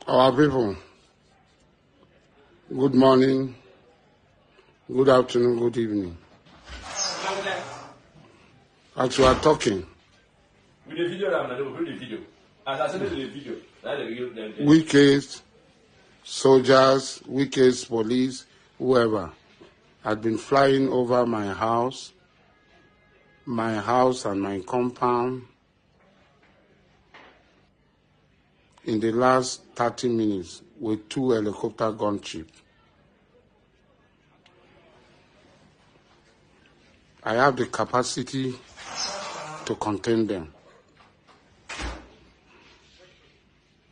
Our people, good morning, good afternoon, good evening. As we are talking, Wike's soldiers, Wike's police, whoever, had been flying over my house and my compound in the last 30 minutes with 2 helicopter gunships. I have the capacity to contain them.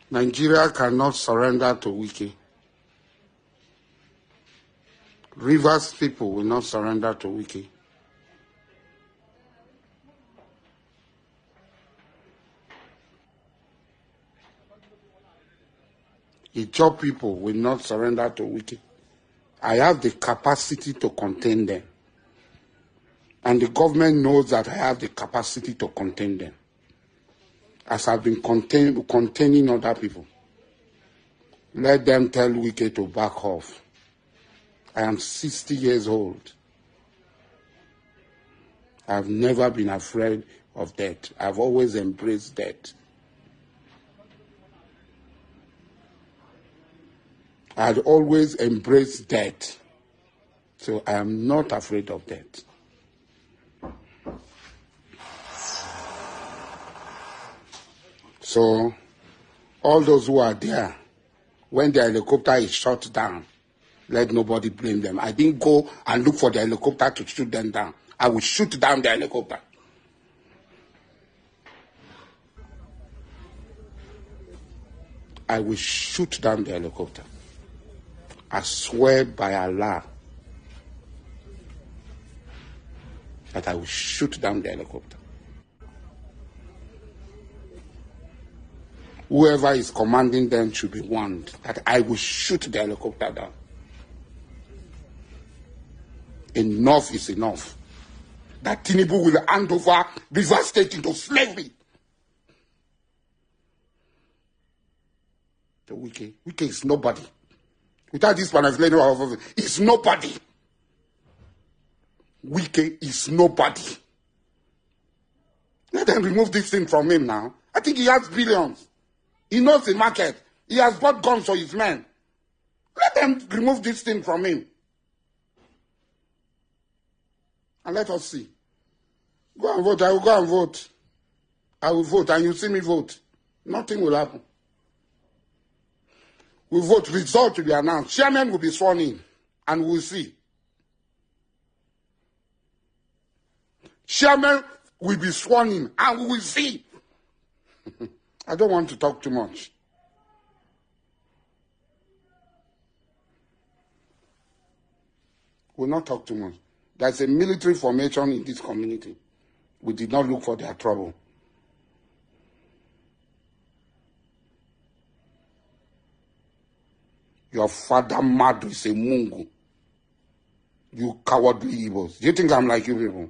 Nigeria cannot surrender to Wike. Rivers people will not surrender to Wike. Ijaw people will not surrender to Wike. I have the capacity to contain them. And the government knows that I have the capacity to contain them. As I've been containing other people. Let them tell Wike to back off. I am 60 years old. I've never been afraid of death. I've always embraced death. I'd always embraced death. So I am not afraid of death. So, all those who are there, when the helicopter is shot down, let nobody blame them. I didn't go and look for the helicopter to shoot them down. I will shoot down the helicopter. I will shoot down the helicopter. I swear by Allah that I will shoot down the helicopter. Whoever is commanding them should be warned that I will shoot the helicopter down. Enough is enough. That Tinubu will hand over River State into slavery. The Wike is nobody. Without this panaflexion, it's nobody. Wike is nobody. Let them remove this thing from him now. I think he has billions. He knows the market. He has bought guns for his men. Let them remove this thing from him. And let us see. Go and vote. I will go and vote. I will vote and you see me vote. Nothing will happen. We vote. Result will be announced. Chairman will be sworn in. And we will see. Chairman will be sworn in. And we will see. I don't want to talk too much. We'll not talk too much. There's a military formation in this community. We did not look for their trouble. Your father mad is a mungu. You cowardly Igbos. Do you think I'm like you people?